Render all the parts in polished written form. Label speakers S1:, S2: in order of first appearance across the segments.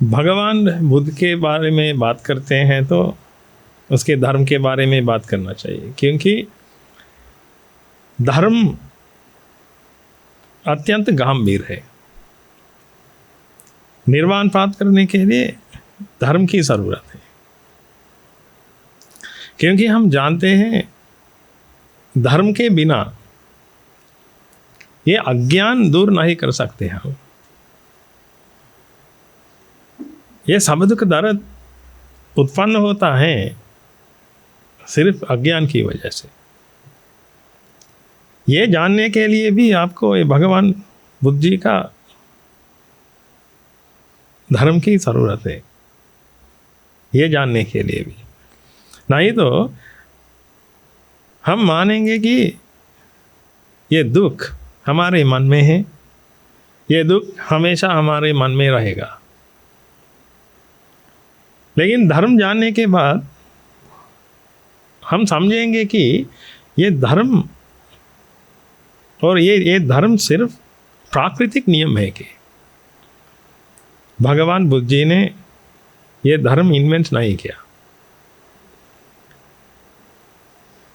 S1: भगवान बुद्ध के बारे में बात करते हैं तो उसके धर्म के बारे में बात करना चाहिए, क्योंकि धर्म अत्यंत गंभीर है। निर्वाण प्राप्त करने के लिए धर्म की ज़रूरत है, क्योंकि हम जानते हैं धर्म के बिना ये अज्ञान दूर नहीं कर सकते हम। ये सब दुख दर्द उत्पन्न होता है सिर्फ अज्ञान की वजह से। ये जानने के लिए भी आपको ये भगवान बुद्ध जी का धर्म की ज़रूरत है, ये जानने के लिए भी। नहीं तो हम मानेंगे कि ये दुख हमारे मन में है, ये दुख हमेशा हमारे मन में रहेगा। लेकिन धर्म जानने के बाद हम समझेंगे कि ये धर्म और ये धर्म सिर्फ प्राकृतिक नियम है कि भगवान बुद्ध जी ने ये धर्म इन्वेंट नहीं किया।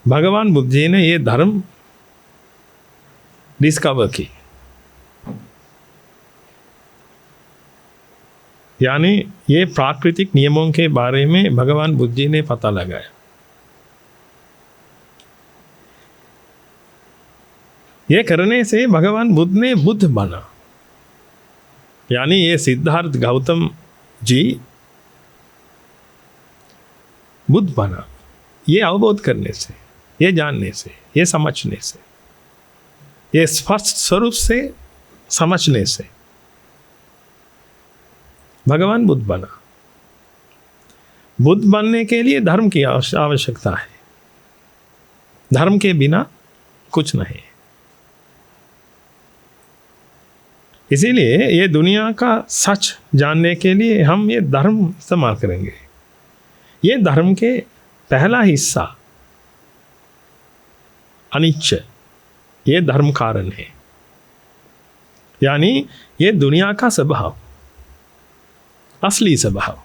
S1: भगवान बुद्ध जी ने ये धर्म डिस्कवर की, यानी ये प्राकृतिक नियमों के बारे में भगवान बुद्ध जी ने पता लगाया। ये करने से भगवान बुद्ध ने बुद्ध बना, यानी ये सिद्धार्थ गौतम जी बुद्ध बना। ये अवबोध करने से, ये जानने से, ये समझने से, ये स्पष्ट स्वरूप से समझने से भगवान बुद्ध बना। बुद्ध बनने के लिए धर्म की आवश्यकता है। धर्म के बिना कुछ नहीं। इसीलिए ये दुनिया का सच जानने के लिए हम ये धर्म इस्तेमाल करेंगे। ये धर्म के पहला हिस्सा अनिच्छ, ये धर्म कारण है, यानी ये दुनिया का स्वभाव, असली स्वभाव।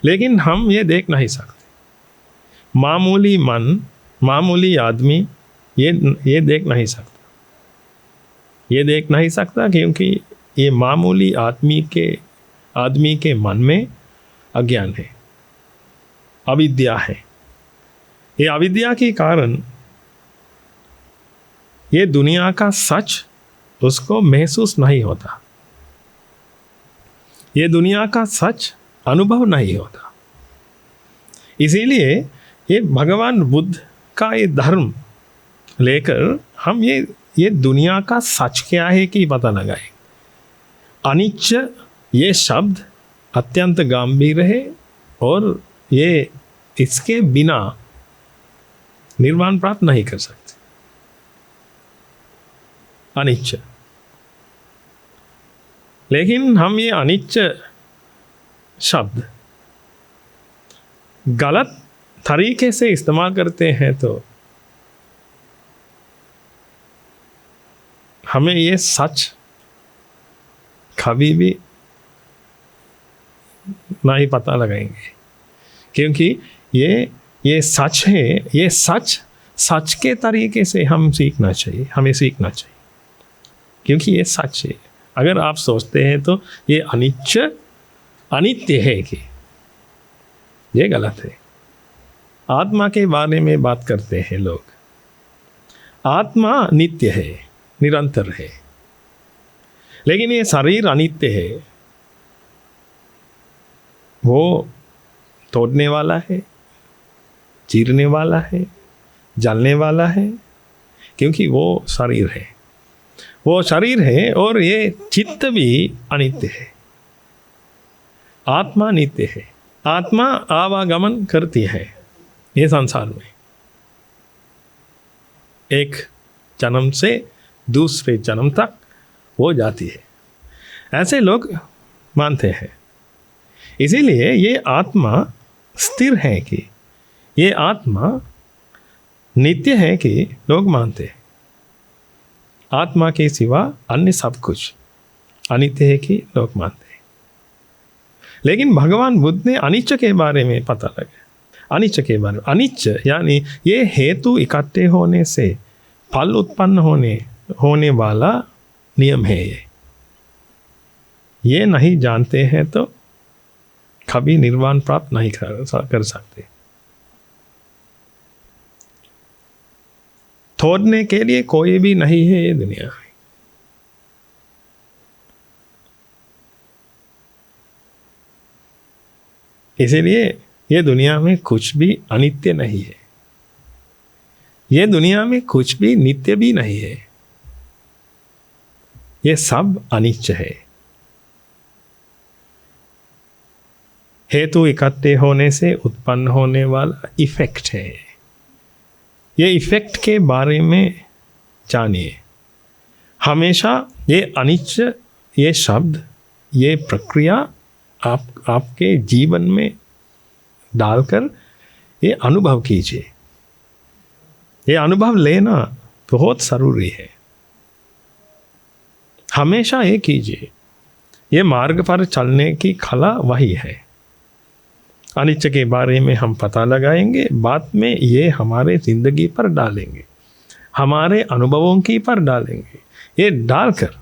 S1: लेकिन हम ये देख नहीं सकते। मामूली मन, मामूली आदमी ये देख नहीं सकता। ये देख नहीं सकता क्योंकि ये मामूली आदमी के मन में अज्ञान है, अविद्या है। ये अविद्या के कारण ये दुनिया का सच उसको महसूस नहीं होता। ये दुनिया का सच अनुभव नहीं होता। इसीलिए ये भगवान बुद्ध का ये धर्म लेकर हम ये दुनिया का सच क्या है कि पता लगाए। अनिच्छ ये शब्द अत्यंत गंभीर है और ये इसके बिना निर्वाण प्राप्त नहीं कर सकते। अनिच्छ, लेकिन हम ये अनिच्छ शब्द गलत तरीके से इस्तेमाल करते हैं तो हमें ये सच कभी भी नहीं पता लगाएंगे, क्योंकि ये सच है। ये सच के तरीके से हमें सीखना चाहिए, क्योंकि ये सच है। अगर आप सोचते हैं तो ये अनित्य है कि ये गलत है। आत्मा के बारे में बात करते हैं लोग। आत्मा नित्य है, निरंतर है, लेकिन ये शरीर अनित्य है। वो तोड़ने वाला है, चीरने वाला है, जलने वाला है, क्योंकि वो शरीर है। वो शरीर है और ये चित्त भी अनित्य है। आत्मा नित्य है। आत्मा आवागमन करती है ये संसार में, एक जन्म से दूसरे जन्म तक वो जाती है, ऐसे लोग मानते हैं। इसीलिए ये आत्मा स्थिर है कि ये आत्मा नित्य है कि लोग मानते हैं। आत्मा के सिवा अन्य सब कुछ अनित्य है कि लोग मानते हैं। लेकिन भगवान बुद्ध ने अनिच्च के बारे में पता लगा। अनिच्च के बारे में, अनिच्च यानी ये हेतु इकट्ठे होने से फल उत्पन्न होने वाला नियम है। ये नहीं जानते हैं तो कभी निर्वाण प्राप्त नहीं कर सकते। तोड़ने के लिए कोई भी नहीं है ये दुनिया में। इसीलिए ये दुनिया में कुछ भी अनित्य नहीं है, ये दुनिया में कुछ भी नित्य भी नहीं है, ये सब अनित्य है। हेतु इकट्ठे होने से उत्पन्न होने वाला इफेक्ट है। ये इफेक्ट के बारे में जानिए। हमेशा ये अनित्य, ये शब्द, ये प्रक्रिया आपके जीवन में डालकर ये अनुभव कीजिए। ये अनुभव लेना बहुत ज़रूरी है। हमेशा ये कीजिए। ये मार्ग पर चलने की कला वही है। अनिच्च के बारे में हम पता लगाएंगे, बाद में ये हमारे ज़िंदगी पर डालेंगे, हमारे अनुभवों की पर डालेंगे। ये डालकर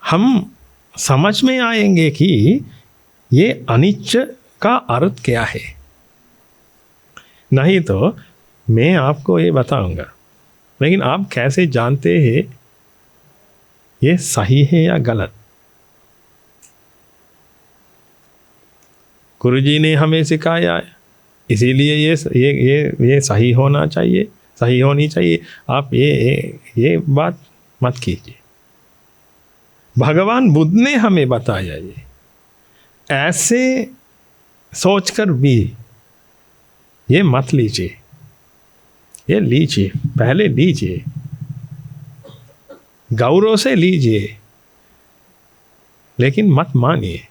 S1: हम समझ में आएंगे कि ये अनिच्च का अर्थ क्या है। नहीं तो मैं आपको ये बताऊंगा, लेकिन आप कैसे जानते हैं ये सही है या गलत? गुरुजी ने हमें सिखाया है, इसीलिए ये सही होना चाहिए, सही होनी चाहिए। आप ये बात मत कीजिए। भगवान बुद्ध ने हमें बताया ये, ऐसे सोचकर भी ये मत लीजिए। ये लीजिए, पहले लीजिए, गौरव से लीजिए, लेकिन मत मानिए।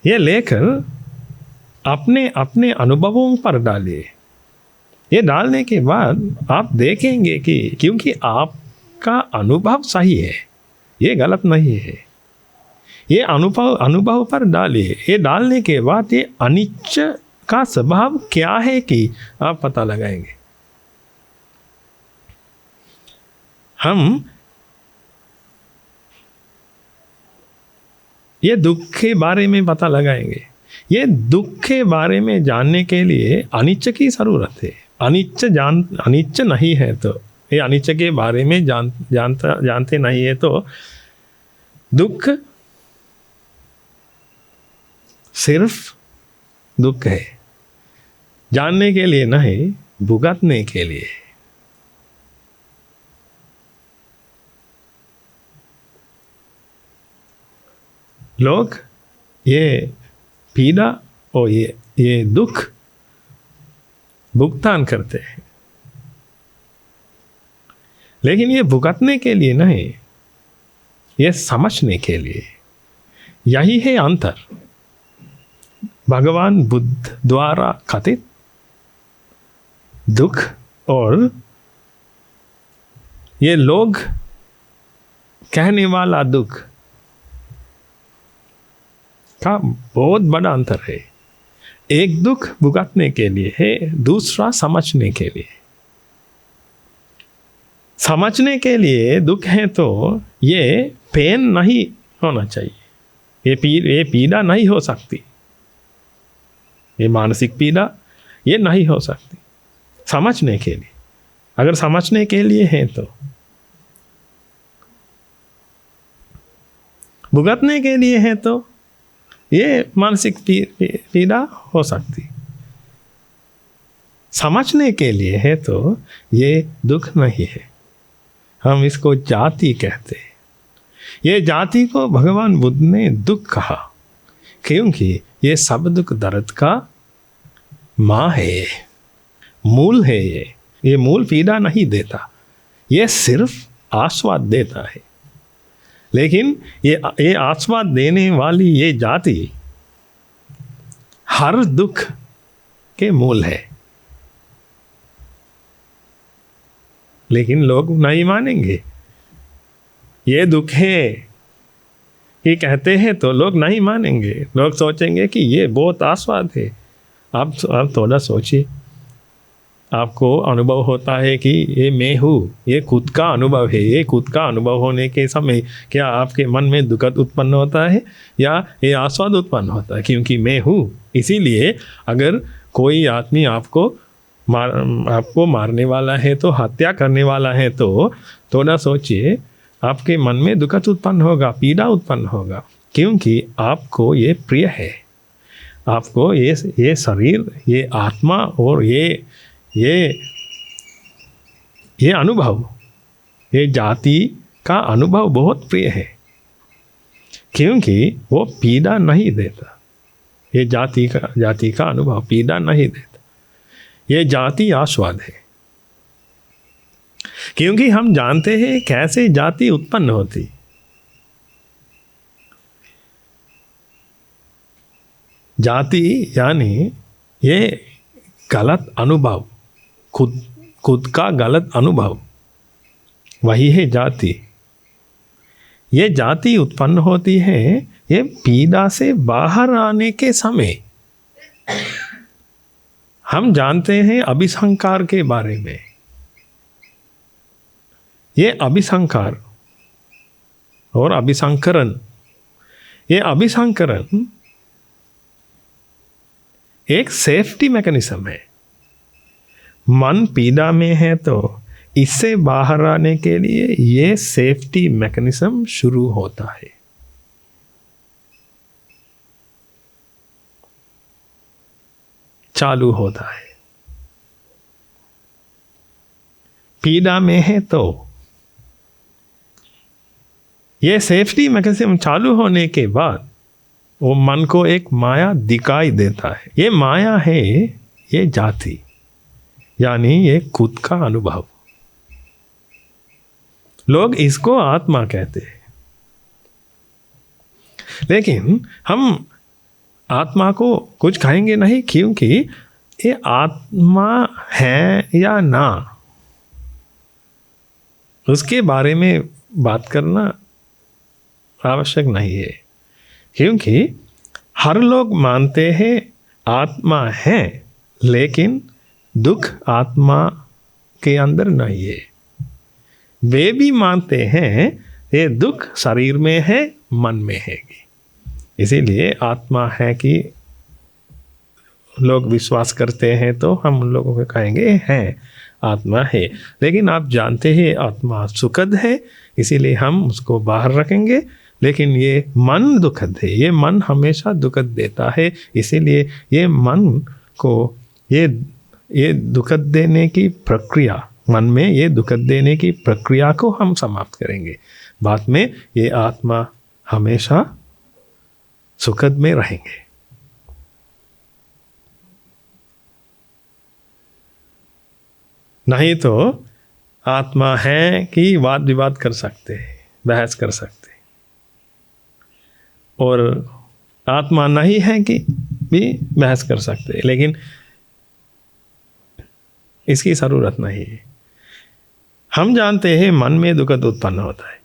S1: ये लेकर अपने अपने अनुभवों पर डालिए। ये डालने के बाद आप देखेंगे कि क्योंकि आपका अनुभव सही है, ये गलत नहीं है। ये अनुभव पर डालिए। ये डालने के बाद ये अनिच्च का स्वभाव क्या है कि आप पता लगाएंगे। हम ये दुख के बारे में पता लगाएंगे। ये दुख के बारे में जानने के लिए अनिच्च की ज़रूरत है। अनिच्च नहीं है तो, ये अनिच्च के बारे में जानते नहीं है तो दुख सिर्फ दुख है, जानने के लिए नहीं, भुगतने के लिए। लोग ये पीड़ा और ये दुख भुगतान करते हैं, लेकिन ये भुगतने के लिए नहीं, ये समझने के लिए। यही है अंतर भगवान बुद्ध द्वारा कथित दुख और ये लोग कहने वाला दुख का बहुत बड़ा अंतर है। एक दुख भुगतने के लिए है, दूसरा समझने के लिए। समझने के लिए दुख है तो ये पेन नहीं होना चाहिए, ये पीड़ा नहीं हो सकती, ये मानसिक पीड़ा ये नहीं हो सकती। समझने के लिए, अगर समझने के लिए है तो, भुगतने के लिए है तो ये मानसिक पीड़ा हो सकती। समझने के लिए है तो ये दुख नहीं है। हम इसको जाति कहते हैं। ये जाति को भगवान बुद्ध ने दुख कहा, क्योंकि ये सब दुख दर्द का माँ है, मूल है। ये मूल पीड़ा नहीं देता, ये सिर्फ आस्वाद देता है। लेकिन ये आस्वाद देने वाली ये जाति हर दुख के मूल है। लेकिन लोग नहीं मानेंगे, ये दुख है ये कहते हैं तो लोग नहीं मानेंगे, लोग सोचेंगे कि ये बहुत आस्वाद है। आप थोड़ा सोचिए, आपको अनुभव होता है कि ये मैं हूँ, ये खुद का अनुभव है। ये खुद का अनुभव होने के समय क्या आपके मन में दुखद उत्पन्न होता है या ये आस्वाद उत्पन्न होता है? क्योंकि मैं हूँ, इसीलिए अगर कोई आदमी आपको मारने वाला है तो, हत्या करने वाला है तो थोड़ा सोचिए, आपके मन में दुखद उत्पन्न होगा, पीड़ा उत्पन्न होगा, क्योंकि आपको ये प्रिय है। आपको ये शरीर, ये आत्मा और ये अनुभव, ये जाति का अनुभव बहुत प्रिय है, क्योंकि वो पीड़ा नहीं देता। ये जाति का अनुभव पीड़ा नहीं देता। ये जाति आस्वाद है, क्योंकि हम जानते हैं कैसे जाति उत्पन्न होती। जाति यानी ये गलत अनुभव, खुद का गलत अनुभव, वही है जाति। ये जाति उत्पन्न होती है ये पीड़ा से बाहर आने के समय। हम जानते हैं अभिसंकार के बारे में। ये अभिसंकार और अभिसंकरण, ये अभिसंकरण एक सेफ्टी मैकेनिज्म है। मन पीड़ा में है तो इससे बाहर आने के लिए ये सेफ्टी मैकेनिज्म शुरू होता है। चालू होता है। पीड़ा में है तो ये सेफ्टी मैकेनिज्म चालू होने के बाद वो मन को एक माया दिखाई देता है। ये माया है ये जाति, यानी ये खुद का अनुभव। लोग इसको आत्मा कहते हैं, लेकिन हम आत्मा को कुछ कहेंगे नहीं, क्योंकि ये आत्मा है या ना, उसके बारे में बात करना आवश्यक नहीं है। क्योंकि हर लोग मानते हैं आत्मा है, लेकिन दुख आत्मा के अंदर नहीं है। वे भी मानते हैं ये दुख शरीर में है, मन में है। इसीलिए आत्मा है कि लोग विश्वास करते हैं तो हम लोगों को कहेंगे है, आत्मा है। लेकिन आप जानते हैं आत्मा सुखद है, इसीलिए हम उसको बाहर रखेंगे। लेकिन ये मन दुखद है, ये मन हमेशा दुखद देता है, इसीलिए ये मन को ये दुखद देने की प्रक्रिया, मन में ये दुखद देने की प्रक्रिया को हम समाप्त करेंगे। बाद में ये आत्मा हमेशा सुखद में रहेंगे। नहीं तो आत्मा है कि वाद विवाद कर सकते हैं, बहस कर सकते हैं, और आत्मा नहीं है कि भी बहस कर सकते हैं, लेकिन इसकी ज़रूरत नहीं है। हम जानते हैं मन में दुखद उत्पन्न होता है,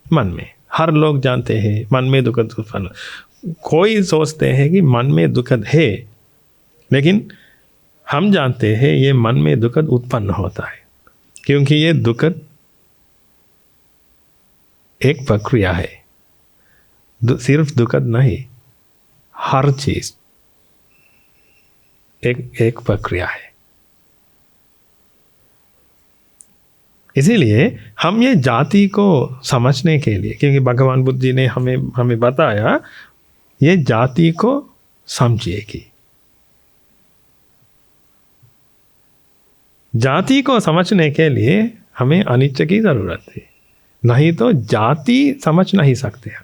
S1: मन में हर लोग जानते हैं मन में दुखद उत्पन्न। कोई सोचते हैं कि मन में दुखद है, लेकिन हम जानते हैं ये मन में दुखद उत्पन्न होता है, क्योंकि ये दुखद एक प्रक्रिया है। सिर्फ दुखद नहीं, हर चीज एक प्रक्रिया है। इसीलिए हम ये जाति को समझने के लिए, क्योंकि भगवान बुद्ध जी ने हमें बताया ये जाति को समझिए कि जाति को समझने के लिए हमें अनित्य की जरूरत है, नहीं तो जाति समझ नहीं सकते हम।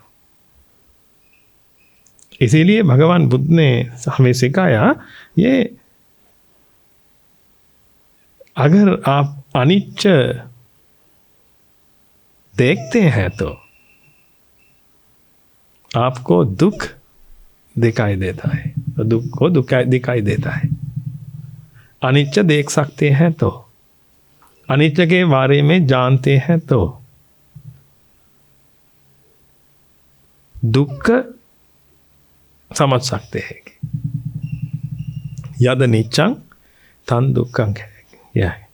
S1: इसीलिए भगवान बुद्ध ने हमें सिखाया ये अगर आप अनित्य देखते हैं तो आपको दुख दिखाई देता है, तो दुख को दिखाई देता है। अनित्य देख सकते हैं तो, अनित्य के बारे में जानते हैं तो दुख समझ सकते हैं कि यद नित्यं तन दुःखं है। यह है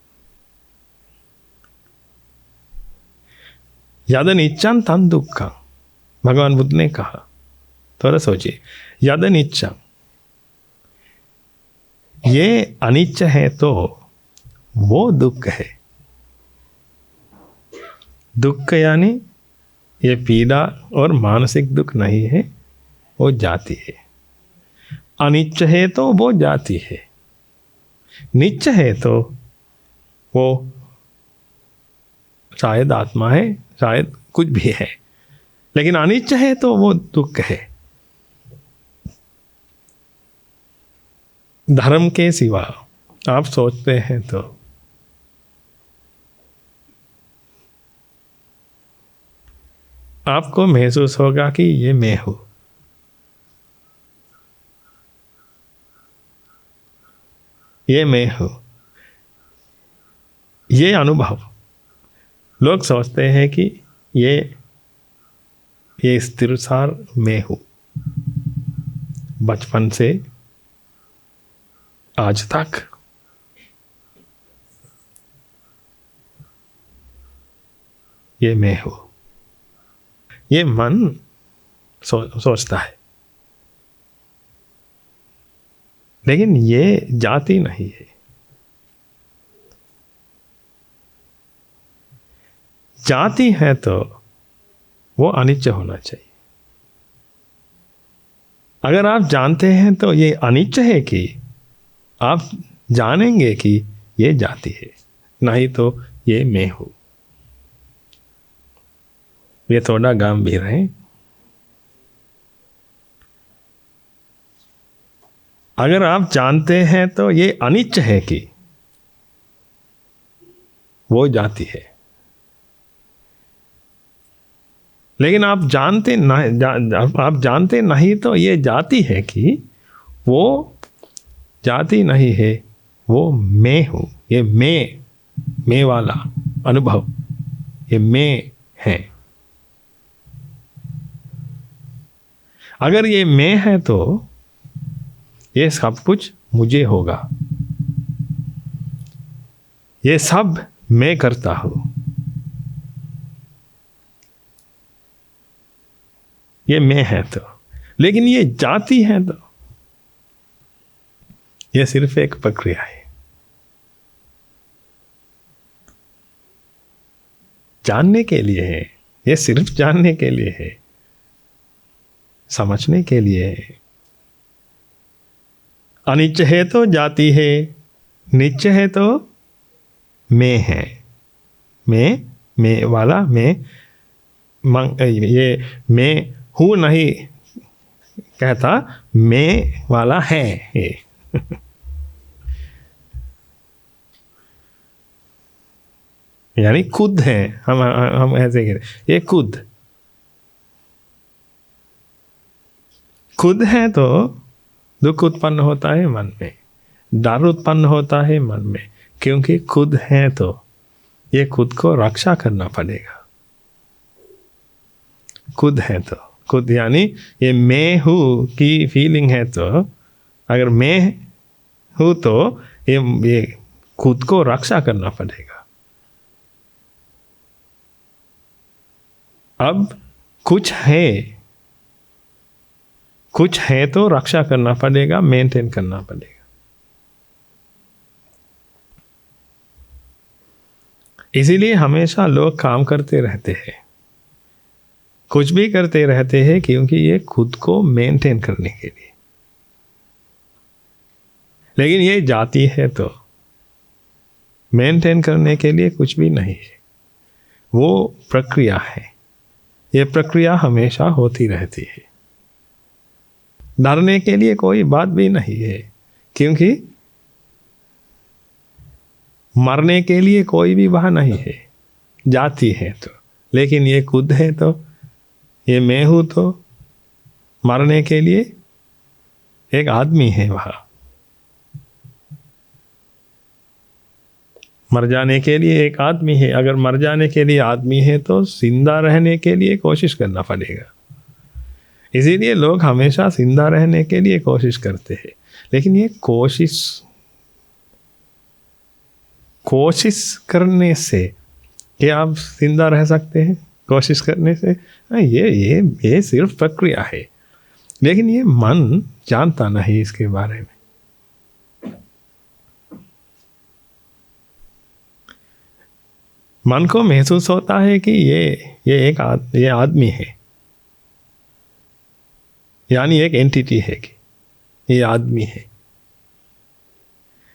S1: यद नित्यं तन दुःखं। भगवान बुद्ध ने कहा, थोड़ा सोचिए, यद नित्यं, ये अनित्य है तो वो दुख है। दुख यानी ये पीड़ा और मानसिक दुख नहीं है, वो जाति है। अनित्य है तो वो जाति है, नित्य है तो वो शायद आत्मा है, शायद कुछ भी है, लेकिन अनित्य है तो वो दुख है। धर्म के सिवा आप सोचते हैं तो आपको महसूस होगा कि ये मैं हूं। ये मैं हूं, ये अनुभव। लोग सोचते हैं कि ये स्थिरसार मैं हूं। बचपन से आज तक ये मैं हूं, ये मन सोचता है। लेकिन ये जाति नहीं है। जाति है तो वो अनित्य होना चाहिए। अगर आप जानते हैं तो ये अनित्य है कि आप जानेंगे कि ये जाति है, नहीं तो ये मैं हूं। ये थोड़ा गंभीर है। अगर आप जानते हैं तो ये अनित्य है कि वो जाति है, लेकिन आप जानते नहीं तो ये जाति है कि वो जाति नहीं है, वो मैं हूं। ये मैं वाला अनुभव, ये मैं है। अगर ये मैं है तो ये सब कुछ मुझे होगा, ये सब मैं करता हूं। ये मैं है तो, लेकिन ये जाति है तो ये सिर्फ एक प्रक्रिया है। जानने के लिए है, ये सिर्फ जानने के लिए है, समझने के लिए है। अनित्य है तो जाति है, नित्य है तो मैं है। मैं वाला मैं, ये मैं हूं नहीं कहता, मैं वाला है ये। यानी खुद है। हम ऐसे कह रहे, ये खुद है तो दुख उत्पन्न होता है मन में, डर उत्पन्न होता है मन में, क्योंकि खुद है तो ये खुद को रक्षा करना पड़ेगा। खुद है तो, खुद यानी ये मैं हूं की फीलिंग है तो, अगर मैं हूं तो ये खुद को रक्षा करना पड़ेगा। अब कुछ है तो रक्षा करना पड़ेगा, मेंटेन करना पड़ेगा। इसीलिए हमेशा लोग काम करते रहते हैं, कुछ भी करते रहते हैं, क्योंकि ये खुद को मेंटेन करने के लिए। लेकिन ये जाति है तो मेंटेन करने के लिए कुछ भी नहीं है, वो प्रक्रिया है। ये प्रक्रिया हमेशा होती रहती है। डरने के लिए कोई बात भी नहीं है, क्योंकि मरने के लिए कोई भी वहाँ नहीं है। जाति है तो, लेकिन ये खुद है तो, ये मैं हूं तो मरने के लिए एक आदमी है वहाँ। मर जाने के लिए एक आदमी है। अगर मर जाने के लिए आदमी है तो जिंदा रहने के लिए कोशिश करना पड़ेगा। इसीलिए लोग हमेशा जिंदा रहने के लिए कोशिश करते हैं, लेकिन ये कोशिश करने से क्या आप जिंदा रह सकते हैं? कोशिश करने से ये सिर्फ प्रक्रिया है, लेकिन ये मन जानता नहीं इसके बारे में। मन को महसूस होता है कि ये आदमी है, यानी एक एंटिटी है कि ये आदमी है।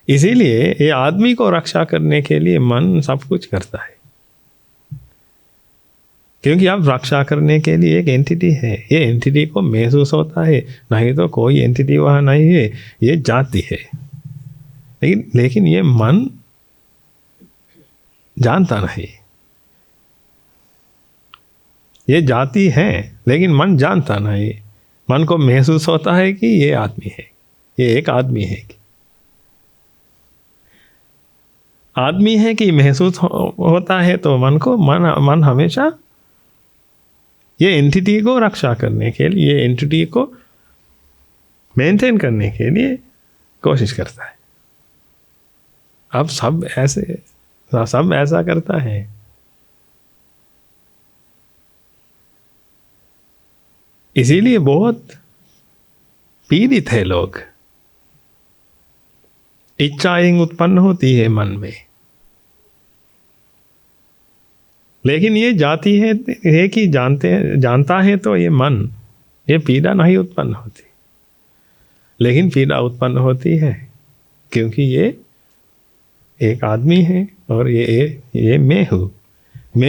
S1: इसीलिए ये आदमी को रक्षा करने के लिए मन सब कुछ करता है, क्योंकि अब रक्षा करने के लिए एक एंटिटी है। ये एंटिटी को महसूस होता है, नहीं तो कोई एंटिटी वहाँ नहीं है, ये जाति है। लेकिन ये मन जानता नहीं, ये जाति है, लेकिन मन जानता नहीं। मन को महसूस होता है कि ये आदमी है, ये एक आदमी है। आदमी है कि महसूस होता है, तो मन हमेशा ये एंटिटी को रक्षा करने के लिए, ये एंटिटी को मेंटेन करने के लिए कोशिश करता है। अब सब ऐसा करता है। इसीलिए बहुत पीड़ित है लोग। इच्छाएं उत्पन्न होती है मन में, लेकिन ये जाती है कि जानता है तो ये मन, ये पीड़ा नहीं उत्पन्न होती, लेकिन पीड़ा उत्पन्न होती है क्योंकि ये एक आदमी है और ये मैं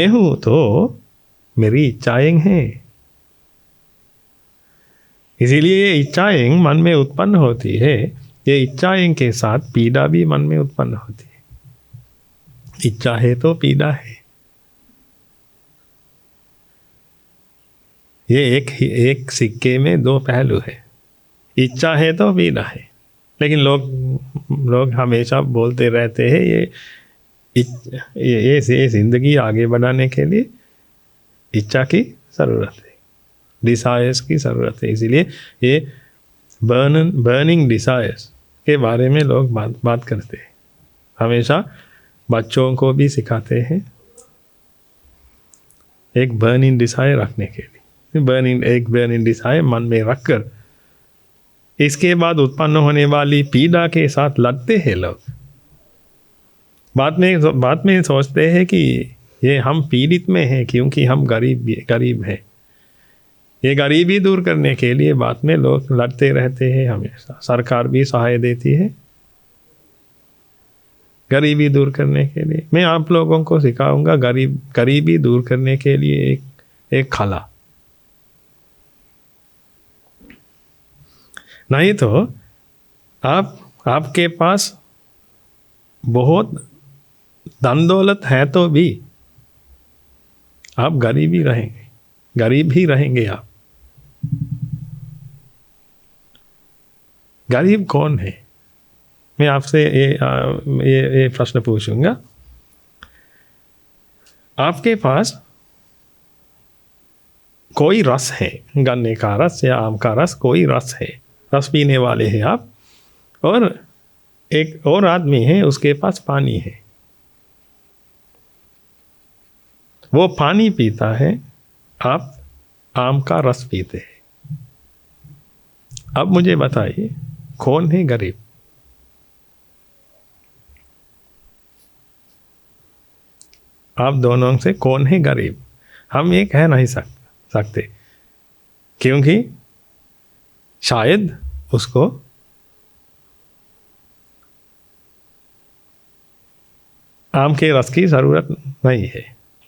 S1: हूँ तो मेरी इच्छाएं हैं। इसीलिए ये इच्छाएं मन में उत्पन्न होती है। ये इच्छाएं के साथ पीड़ा भी मन में उत्पन्न होती है। इच्छा है तो पीड़ा है। ये एक सिक्के में दो पहलू है। इच्छा है तो पीड़ा है। लेकिन लोग हमेशा बोलते रहते हैं ये जिंदगी आगे बढ़ाने के लिए इच्छा की ज़रूरत है, डिज़ायर्स की ज़रूरत है। इसीलिए ये बर्निंग डिज़ायर्स के बारे में लोग बात करते हैं। हमेशा बच्चों को भी सिखाते हैं एक बर्निंग डिज़ायर रखने के लिए। एक बर्निंग डिज़ायर मन में रखकर इसके बाद उत्पन्न होने वाली पीड़ा के साथ लड़ते हैं लोग। बाद में सोचते हैं कि ये हम पीड़ित में हैं क्योंकि हम गरीब हैं। ये गरीबी दूर करने के लिए बाद में लोग लड़ते रहते हैं हमेशा। सरकार भी सहायता देती है गरीबी दूर करने के लिए। मैं आप लोगों को सिखाऊंगा गरीबी दूर करने के लिए एक खला। नहीं तो आपके पास बहुत धन दौलत है तो भी आप गरीब ही रहेंगे आप। गरीब कौन है? मैं आपसे ये प्रश्न पूछूंगा। आपके पास कोई रस है, गन्ने का रस या आम का रस, कोई रस है, रस पीने वाले हैं आप, और एक और आदमी है उसके पास पानी है। वो पानी पीता है, आप आम का रस पीते हैं। अब मुझे बताइए कौन है गरीब? आप दोनों से कौन है गरीब? हम ये कह नहीं सकते क्योंकि शायद उसको आम के रस की ज़रूरत नहीं है,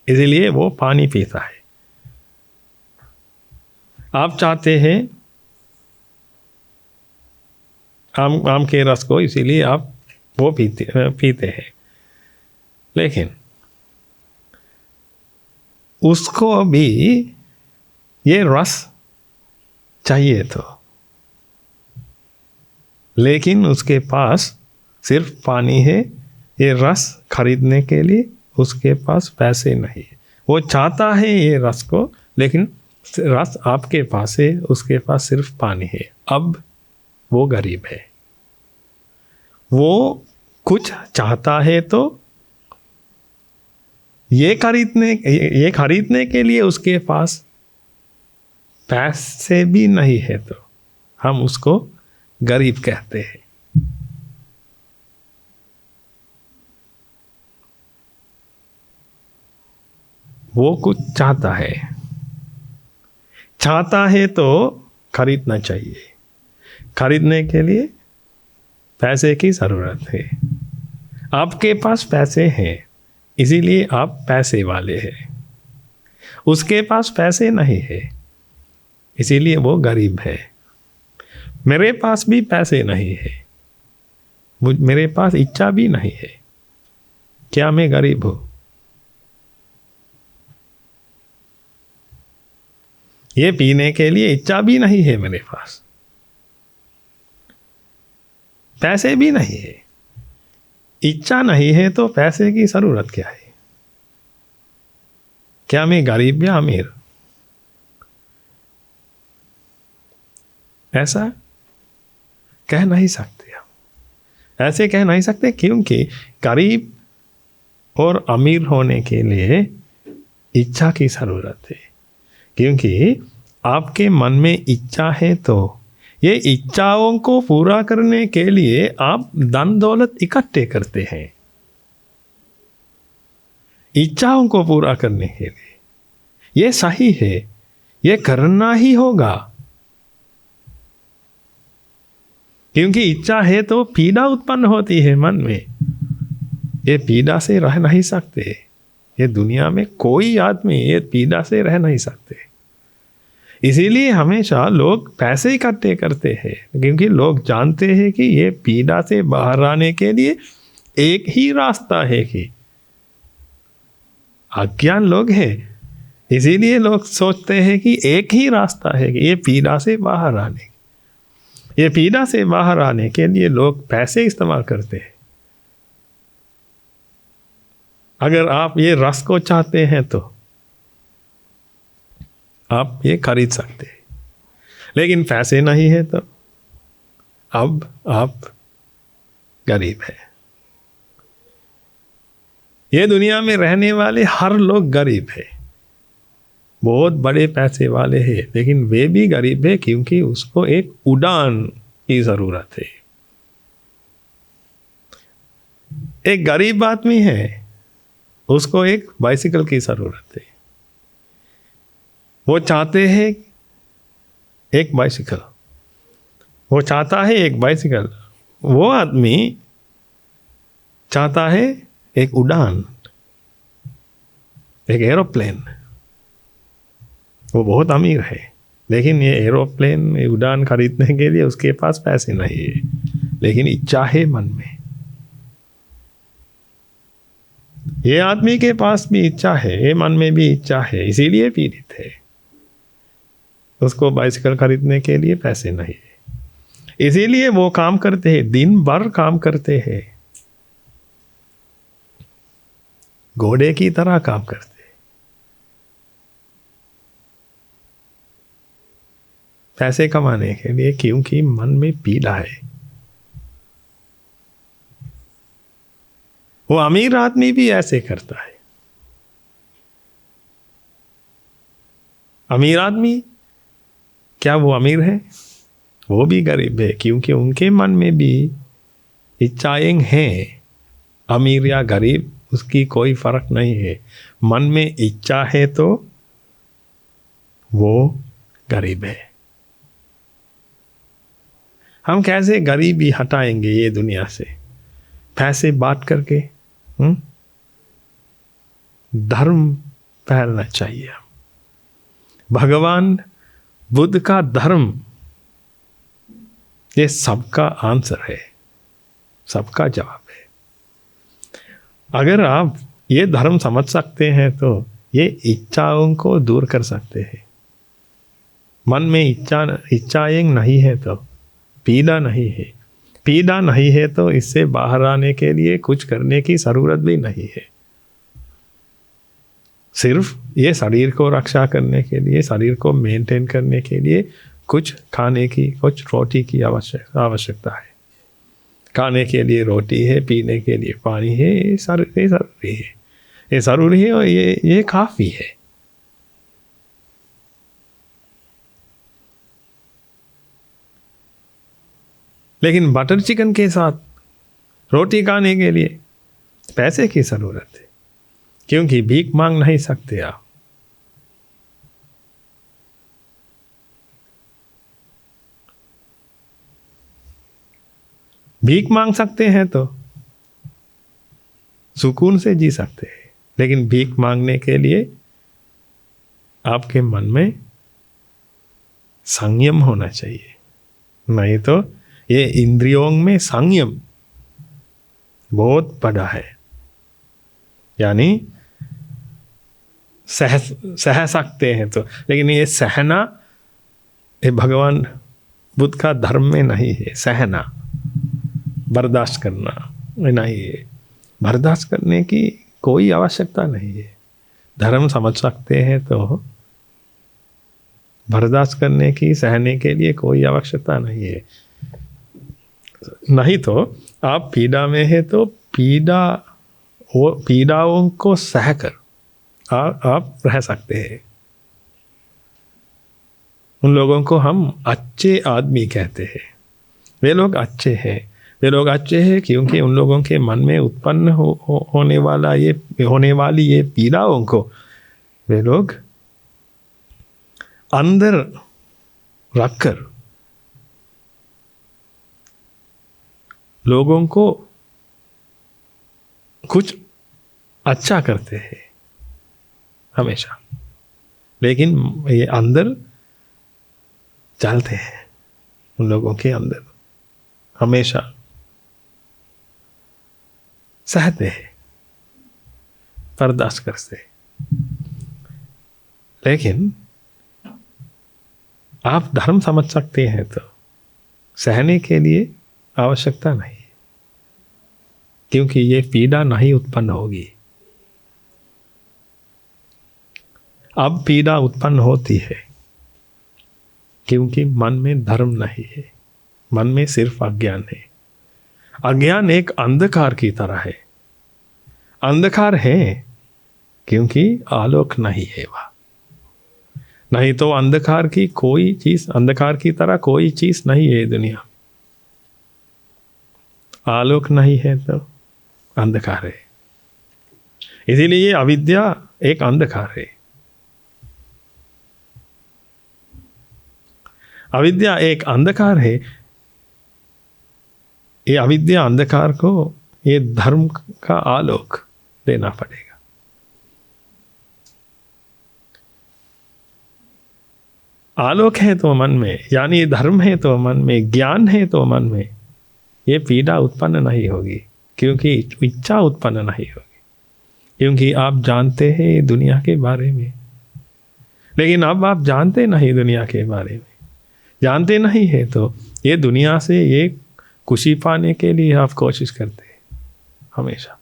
S1: इसीलिए वो पानी पीता है। आप चाहते हैं आम के रस को, इसीलिए आप वो पीते हैं। लेकिन उसको भी ये रस चाहिए तो, लेकिन उसके पास सिर्फ पानी है। ये रस खरीदने के लिए उसके पास पैसे नहीं है। वो चाहता है ये रस को, लेकिन रस आपके पास है, उसके पास सिर्फ पानी है। अब वो गरीब है। वो कुछ चाहता है तो ये खरीदने के लिए उसके पास पैसे भी नहीं है, तो हम उसको गरीब कहते हैं। वो कुछ चाहता है तो खरीदना चाहिए। खरीदने के लिए पैसे की ज़रूरत है। आपके पास पैसे हैं, इसीलिए आप पैसे वाले हैं। उसके पास पैसे नहीं है, इसीलिए वो गरीब है। मेरे पास भी पैसे नहीं है, मेरे पास इच्छा भी नहीं है, क्या मैं गरीब हूं? ये पीने के लिए इच्छा भी नहीं है मेरे पास, पैसे भी नहीं है। इच्छा नहीं है तो पैसे की जरूरत क्या है? क्या मैं गरीब या अमीर? ऐसा कह नहीं सकते हम। ऐसे कह नहीं सकते, क्योंकि गरीब और अमीर होने के लिए इच्छा की जरूरत है। क्योंकि आपके मन में इच्छा है तो ये इच्छाओं को पूरा करने के लिए आप धन दौलत इकट्ठे करते हैं। इच्छाओं को पूरा करने के लिए ये सही है, ये करना ही होगा। क्योंकि इच्छा है तो पीड़ा उत्पन्न होती है मन में। ये पीड़ा से रह नहीं सकते। ये दुनिया में कोई आदमी ये पीड़ा से रह नहीं सकते। इसीलिए हमेशा लोग पैसे इकट्ठे करते हैं, क्योंकि लोग जानते हैं कि ये पीड़ा से बाहर आने के लिए एक ही रास्ता है। कि अज्ञान लोग हैं, इसीलिए लोग सोचते हैं कि एक ही रास्ता है कि ये पीड़ा से बाहर आने। ये पीड़ा से बाहर आने के लिए लोग पैसे इस्तेमाल करते हैं। अगर आप ये रस को चाहते हैं तो आप ये खरीद सकते हैं, लेकिन पैसे नहीं है तो अब आप गरीब हैं। ये दुनिया में रहने वाले हर लोग गरीब हैं। बहुत बड़े पैसे वाले हैं, लेकिन वे भी गरीब है, क्योंकि उसको एक उड़ान की जरूरत है। एक गरीब आदमी है, उसको एक बाइसिकल की जरूरत है। वो चाहते हैं एक बाइसिकल, वो चाहता है एक बाइसिकल। वो आदमी चाहता है एक उड़ान, एक एरोप्लेन। वो बहुत अमीर है, लेकिन ये एरोप्लेन उड़ान खरीदने के लिए उसके पास पैसे नहीं है, लेकिन इच्छा है मन में। ये आदमी के पास भी इच्छा है, ये मन में भी इच्छा है, इसीलिए पीड़ित है। उसको बाइसिकल खरीदने के लिए पैसे नहीं है, इसीलिए वो काम करते हैं, दिन भर काम करते हैं, घोड़े की तरह काम करते हैं। पैसे कमाने के लिए, क्योंकि मन में पीड़ा है। वो अमीर आदमी भी ऐसे करता है। अमीर आदमी, क्या वो अमीर है? वो भी गरीब है, क्योंकि उनके मन में भी इच्छाएं हैं। अमीर या गरीब उसकी कोई फर्क नहीं है। मन में इच्छा है तो वो गरीब है। हम कैसे गरीबी हटाएंगे ये दुनिया से? पैसे बांट करके धर्म फैलना चाहिए। भगवान बुद्ध का धर्म, ये सबका आंसर है, सबका जवाब है। अगर आप ये धर्म समझ सकते हैं तो ये इच्छाओं को दूर कर सकते हैं। मन में इच्छाएं नहीं है तो पीड़ा नहीं है। पीड़ा नहीं है तो इससे बाहर आने के लिए कुछ करने की ज़रूरत भी नहीं है। सिर्फ ये शरीर को रक्षा करने के लिए, शरीर को मेंटेन करने के लिए कुछ खाने की, कुछ रोटी की आवश्यकता है। खाने के लिए रोटी है, पीने के लिए पानी है, ये ज़रूरी है, ये ज़रूरी है और ये काफ़ी है। लेकिन बटर चिकन के साथ रोटी खाने के लिए पैसे की ज़रूरत है, क्योंकि भीख मांग नहीं सकते आप। भीख मांग सकते हैं तो सुकून से जी सकते हैं, लेकिन भीख मांगने के लिए आपके मन में संयम होना चाहिए, नहीं तो ये इंद्रियों में संयम बहुत बड़ा है। यानी सह सकते हैं तो, लेकिन ये सहना ये भगवान बुद्ध का धर्म में नहीं है। सहना, बर्दाश्त करना नहीं है। बर्दाश्त करने की कोई आवश्यकता नहीं है। धर्म समझ सकते हैं तो बर्दाश्त करने की, सहने के लिए कोई आवश्यकता नहीं है। नहीं तो आप पीड़ा में है तो पीड़ाओं को सहकर आप रह सकते हैं। उन लोगों को हम अच्छे आदमी कहते हैं। वे लोग अच्छे हैं। वे लोग अच्छे हैं क्योंकि उन लोगों के मन में उत्पन्न होने वाली ये पीड़ाओं को वे लोग अंदर रखकर लोगों को कुछ अच्छा करते हैं हमेशा, लेकिन ये अंदर चलते हैं उन लोगों के अंदर, हमेशा सहते हैं, बर्दाश्त करते हैं। लेकिन आप धर्म समझ सकते हैं तो सहने के लिए आवश्यकता नहीं, क्योंकि ये पीड़ा नहीं उत्पन्न होगी। अब पीड़ा उत्पन्न होती है क्योंकि मन में धर्म नहीं है, मन में सिर्फ अज्ञान है। अज्ञान एक अंधकार की तरह है। अंधकार है क्योंकि आलोक नहीं है वह। नहीं तो अंधकार की कोई चीज, अंधकार की तरह कोई चीज नहीं है दुनिया। आलोक नहीं है तो अंधकार है। इसीलिए अविद्या एक अंधकार है। अविद्या एक अंधकार है। ये अविद्या अंधकार को ये धर्म का आलोक देना पड़ेगा। आलोक है तो मन में, यानी धर्म है तो मन में, ज्ञान है तो मन में, ये पीड़ा उत्पन्न नहीं होगी, क्योंकि इच्छा उत्पन्न नहीं होगी, क्योंकि आप जानते हैं दुनिया के बारे में। लेकिन अब आप जानते नहीं दुनिया के बारे में। जानते नहीं है तो ये दुनिया से ये खुशी पाने के लिए आप कोशिश करते हैं हमेशा,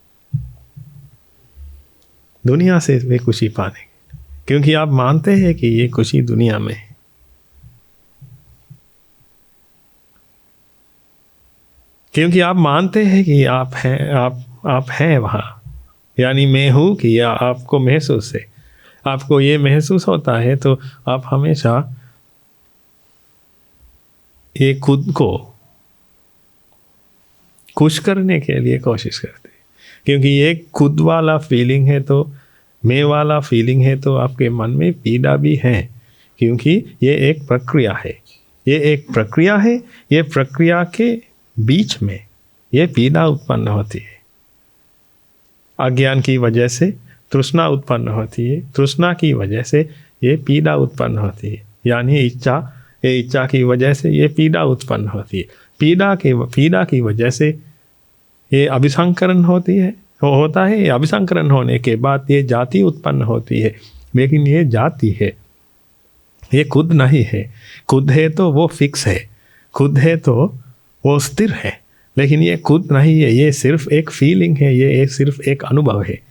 S1: दुनिया से वे खुशी पाने, क्योंकि आप मानते हैं कि ये खुशी दुनिया में है। क्योंकि आप मानते हैं कि आप हैं वहाँ, यानी मैं हूँ कि या आपको महसूस है, आपको ये महसूस होता है, तो आप हमेशा ये खुद को खुश करने के लिए कोशिश करते हैं। क्योंकि ये खुद वाला फीलिंग है तो, मैं वाला फीलिंग है तो आपके मन में पीड़ा भी है, क्योंकि ये एक प्रक्रिया है। ये एक प्रक्रिया है। ये प्रक्रिया के बीच में ये पीड़ा उत्पन्न होती है। अज्ञान की वजह से तृष्णा उत्पन्न होती है। तृष्णा की वजह से ये पीड़ा उत्पन्न होती है, यानी इच्छा की वजह से ये पीड़ा उत्पन्न होती है। पीड़ा की वजह से ये अभिसंकरण होता है। अभिसंकरण होने के बाद ये जाति उत्पन्न होती है। लेकिन ये जाति है, ये खुद नहीं है। खुद है तो वो फिक्स है, खुद है तो वो स्थिर है। लेकिन ये खुद नहीं है, ये सिर्फ एक फीलिंग है, ये सिर्फ एक अनुभव है।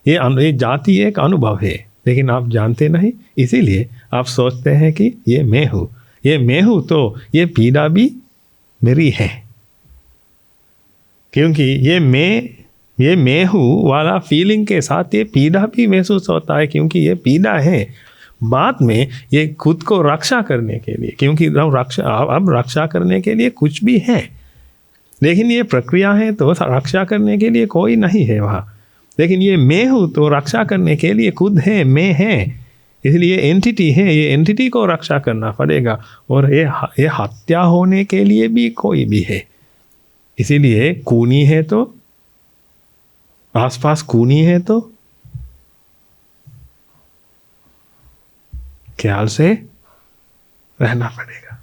S1: ये जाति एक अनुभव है, लेकिन आप जानते नहीं, इसीलिए आप सोचते हैं कि ये मैं हूँ, ये मैं हूँ तो ये पीड़ा भी मेरी है। क्योंकि ये मैं हूँ वाला फीलिंग के साथ ये पीड़ा भी महसूस होता है, क्योंकि ये पीड़ा है। बाद में ये खुद को रक्षा करने के लिए, क्योंकि अब रक्षा करने के लिए कुछ भी है, लेकिन ये प्रक्रिया है तो रक्षा करने के लिए कोई नहीं है वहाँ। लेकिन ये मैं हूँ तो रक्षा करने के लिए खुद है, मैं है, इसलिए एंटिटी है, ये एंटिटी को रक्षा करना पड़ेगा। और ये हत्या होने के लिए भी कोई भी है, इसीलिए खूनी है तो आसपास खूनी है तो ख्याल से रहना पड़ेगा।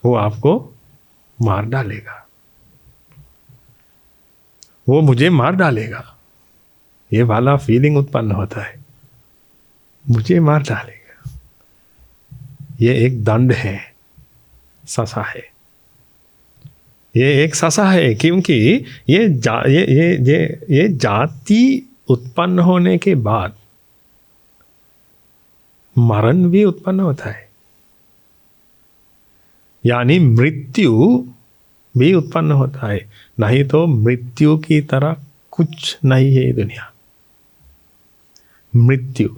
S1: वो आपको मार डालेगा, वो मुझे मार डालेगा, ये वाला फीलिंग उत्पन्न होता है, मुझे मार डालेगा। ये एक दंड है, सजा है, ये एक सजा है, क्योंकि ये जाति उत्पन्न होने के बाद मरण भी उत्पन्न होता है, यानी मृत्यु भी उत्पन्न होता है। नहीं तो मृत्यु की तरह कुछ नहीं है दुनिया। मृत्यु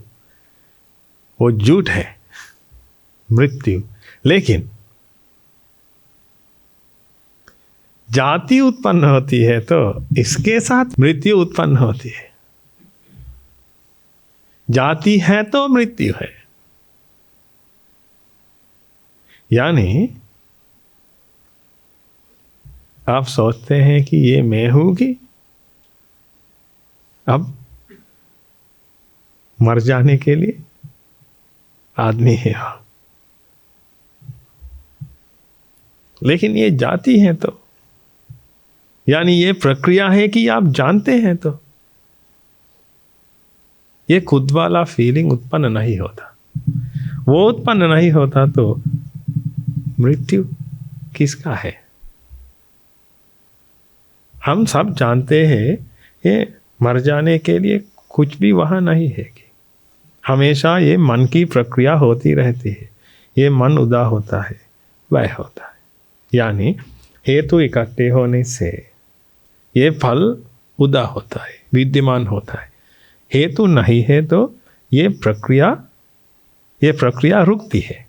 S1: वो झूठ है, मृत्यु। लेकिन जाति उत्पन्न होती है तो इसके साथ मृत्यु उत्पन्न होती है। जाति है तो मृत्यु है, यानी आप सोचते हैं कि ये मैं हूं कि अब मर जाने के लिए आदमी है, लेकिन ये जाति है तो, यानी ये प्रक्रिया है कि आप जानते हैं तो ये खुद वाला फीलिंग उत्पन्न नहीं होता। वो उत्पन्न नहीं होता तो मृत्यु किसका है? हम सब जानते हैं ये मर जाने के लिए कुछ भी वहाँ नहीं है कि हमेशा ये मन की प्रक्रिया होती रहती है। ये मन उदा होता है, वह होता है, यानी हेतु इकट्ठे होने से ये फल उदा होता है, विद्यमान होता है। हेतु नहीं है तो ये प्रक्रिया रुकती है।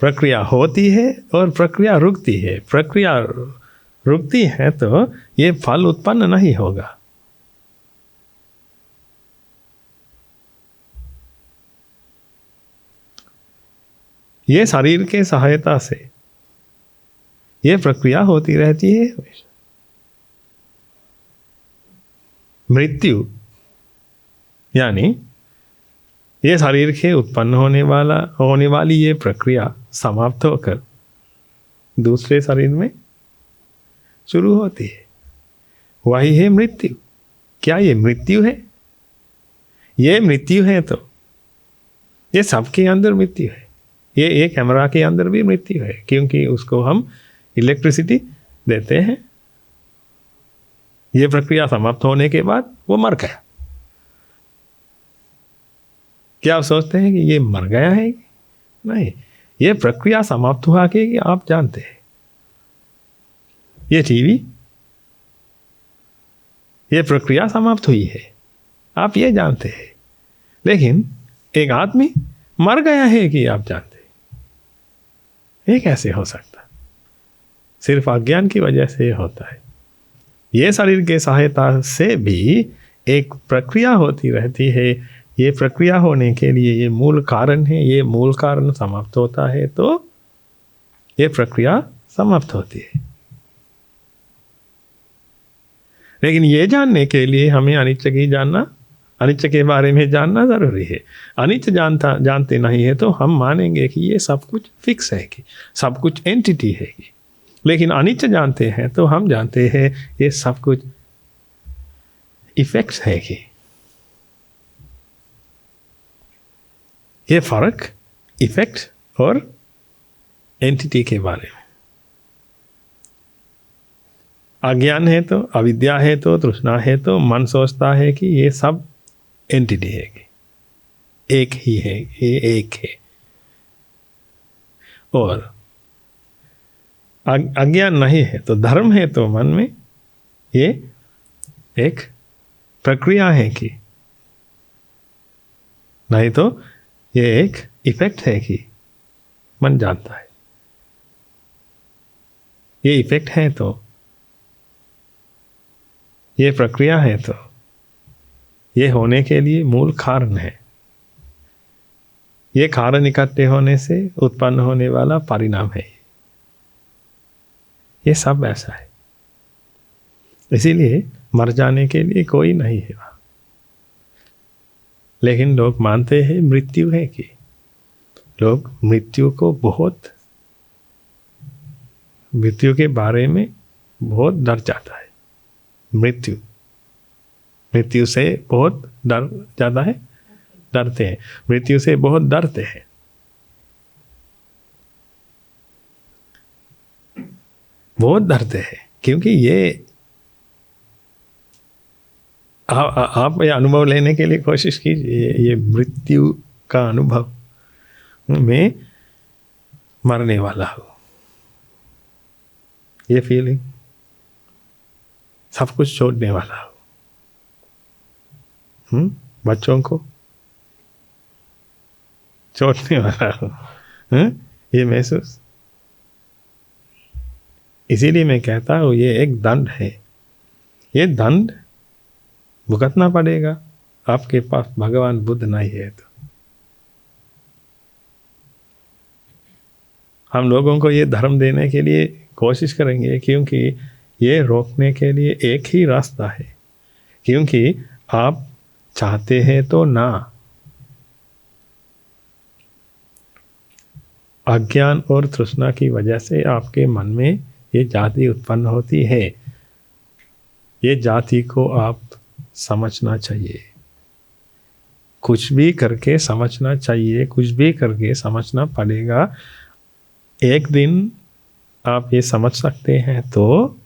S1: प्रक्रिया होती है और प्रक्रिया रुकती है। प्रक्रिया रुकती है तो ये फल उत्पन्न नहीं होगा। ये शरीर के सहायता से ये प्रक्रिया होती रहती है हमेशा। मृत्यु यानी ये शरीर के उत्पन्न होने वाली ये प्रक्रिया समाप्त होकर दूसरे शरीर में शुरू होती है, वही है मृत्यु। क्या ये मृत्यु है? ये मृत्यु है तो ये सबके अंदर मृत्यु है। ये कैमरा के अंदर भी मृत्यु है, क्योंकि उसको हम इलेक्ट्रिसिटी देते हैं। ये प्रक्रिया समाप्त होने के बाद वो मर गया। क्या आप सोचते हैं कि ये मर गया है? नहीं, ये प्रक्रिया समाप्त हुआ कि आप जानते हैं। ये टीवी, ये प्रक्रिया समाप्त हुई है, आप ये जानते हैं। लेकिन एक आदमी मर गया है कि आप जानते हैं। ये कैसे हो सकता? सिर्फ अज्ञान की वजह से होता है। ये शरीर के सहायता से भी एक प्रक्रिया होती रहती है। ये प्रक्रिया होने के लिए ये मूल कारण है। ये मूल कारण समाप्त होता है तो ये प्रक्रिया समाप्त होती है। लेकिन ये जानने के लिए हमें अनित्य के बारे में जानना जरूरी है। अनित्य जानते नहीं है तो हम मानेंगे कि ये सब कुछ फिक्स है, कि सब कुछ एंटिटी है कि। लेकिन अनित्य जानते हैं तो हम जानते हैं ये सब कुछ इफेक्ट्स है कि। ये फर्क इफेक्ट और एंटिटी के बारे में। अज्ञान है तो, अविद्या है तो, तृष्णा है तो मन सोचता है कि ये सब एंटिटी है, एक ही है, ये एक है। और अज्ञान नहीं है तो, धर्म है तो मन में ये एक प्रक्रिया है कि, नहीं तो ये एक इफेक्ट है कि मन जानता है। ये इफेक्ट है तो, ये प्रक्रिया है तो, ये होने के लिए मूल कारण है। ये कारण इकट्ठे होने से उत्पन्न होने वाला परिणाम है। ये सब ऐसा है। इसीलिए मर जाने के लिए कोई नहीं है वहां। लेकिन लोग मानते हैं मृत्यु है कि, लोग मृत्यु को बहुत, मृत्यु के बारे में बहुत डर जाता है। मृत्यु से बहुत डर जाता है, डरते हैं, मृत्यु से बहुत डरते हैं। बहुत डरते हैं क्योंकि ये आप ये अनुभव लेने के लिए कोशिश कीजिए। ये मृत्यु का अनुभव में मरने वाला हो, ये फीलिंग, सब कुछ छोड़ने वाला हो, बच्चों को छोड़ने वाला हो, ये महसूस। इसीलिए मैं कहता हूँ ये एक दंड है। ये दंड भुगतना पड़ेगा। आपके पास भगवान बुद्ध नहीं है तो हम लोगों को ये धर्म देने के लिए कोशिश करेंगे, क्योंकि ये रोकने के लिए एक ही रास्ता है। क्योंकि आप चाहते हैं तो ना, अज्ञान और तृष्णा की वजह से आपके मन में ये जाति उत्पन्न होती है। ये जाति को आप समझना चाहिए, कुछ भी करके समझना चाहिए, कुछ भी करके समझना पड़ेगा। एक दिन आप ये समझ सकते हैं तो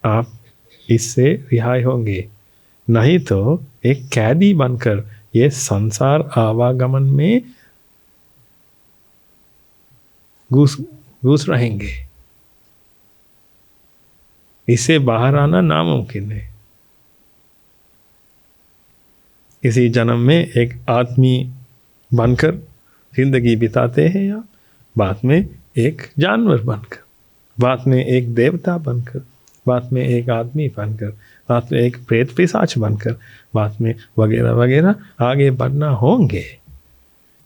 S1: आप इससे रिहाई होंगे, नहीं तो एक कैदी बनकर ये संसार आवागमन में घुस रहेंगे। इससे बाहर आना नामुमकिन है। इसी जन्म में एक आदमी बनकर जिंदगी बिताते हैं, या बाद में एक जानवर बनकर, बाद में एक देवता बनकर, बाद में एक आदमी बनकर, बाद में एक प्रेत पिशाच बनकर, बाद में वगैरह वगैरह आगे बढ़ना होंगे।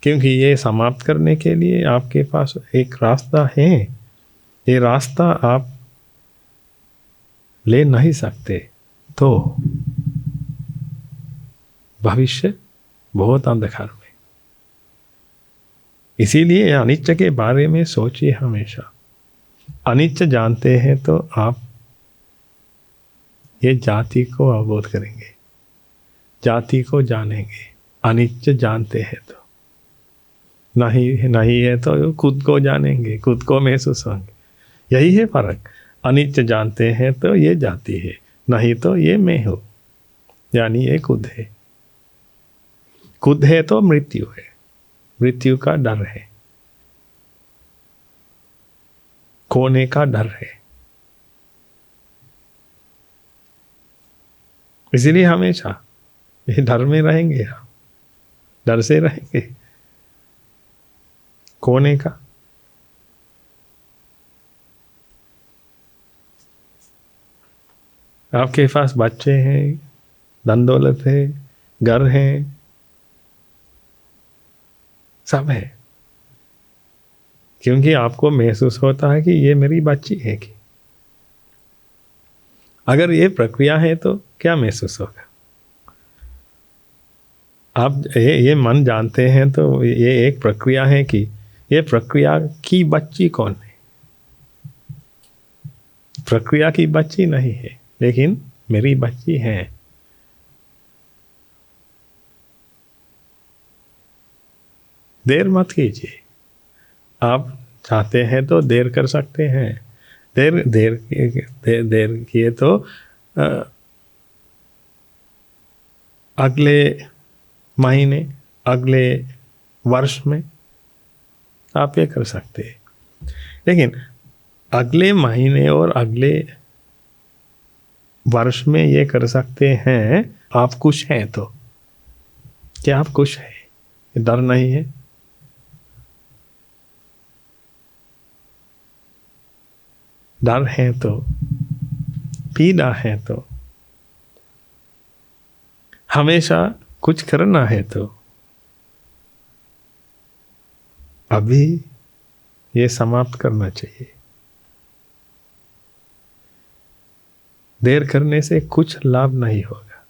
S1: क्योंकि ये समाप्त करने के लिए आपके पास एक रास्ता है। ये रास्ता आप ले नहीं सकते तो भविष्य बहुत अंधकार में। इसीलिए अनित्य के बारे में सोचिए हमेशा। अनित्य जानते हैं तो आप ये जाति को अवबोध करेंगे, जाति को जानेंगे। अनित्य जानते हैं तो, नहीं है तो खुद को जानेंगे, खुद को महसूस होंगे। यही है फर्क। अनित्य जानते हैं तो ये जाति है, नहीं तो ये मैं हूँ, यानी ये खुद है। खुद है तो मृत्यु है, मृत्यु का डर है, खोने का डर है। इसीलिए हमेशा ये डर में रहेंगे, हम डर से रहेंगे खोने का। आपके पास बच्चे हैं, धन दौलत है, घर है, सब है, क्योंकि आपको महसूस होता है कि ये मेरी बच्ची है। कि अगर ये प्रक्रिया है तो क्या महसूस होगा? आप ये मन जानते हैं तो ये एक प्रक्रिया है कि ये प्रक्रिया की बच्ची कौन है? प्रक्रिया की बच्ची नहीं है, लेकिन मेरी बच्ची है। देर मत कीजिए। आप चाहते हैं तो देर कर सकते हैं, देर किए तो अगले महीने, अगले वर्ष में आप ये कर सकते हैं। लेकिन अगले महीने और अगले वर्ष में ये कर सकते हैं आप खुश हैं तो। क्या आप खुश हैं? डर नहीं है? डर है तो, पीड़ा है तो, हमेशा कुछ करना है तो अभी ये समाप्त करना चाहिए। देर करने से कुछ लाभ नहीं होगा।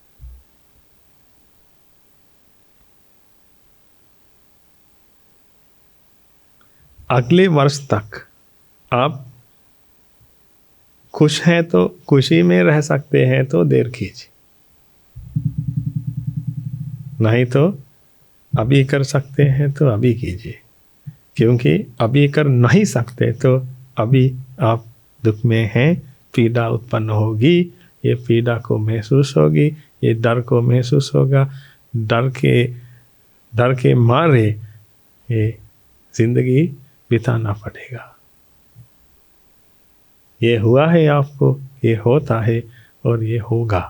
S1: अगले वर्ष तक आप खुश हैं तो, खुशी में रह सकते हैं तो देर कीजिए, नहीं तो अभी कर सकते हैं तो अभी कीजिए। क्योंकि अभी कर नहीं सकते तो अभी आप दुख में हैं, पीड़ा उत्पन्न होगी, ये पीड़ा को महसूस होगी, ये डर को महसूस होगा। डर के मारे ये जिंदगी बिताना पड़ेगा। ये हुआ है आपको, ये होता है और ये होगा।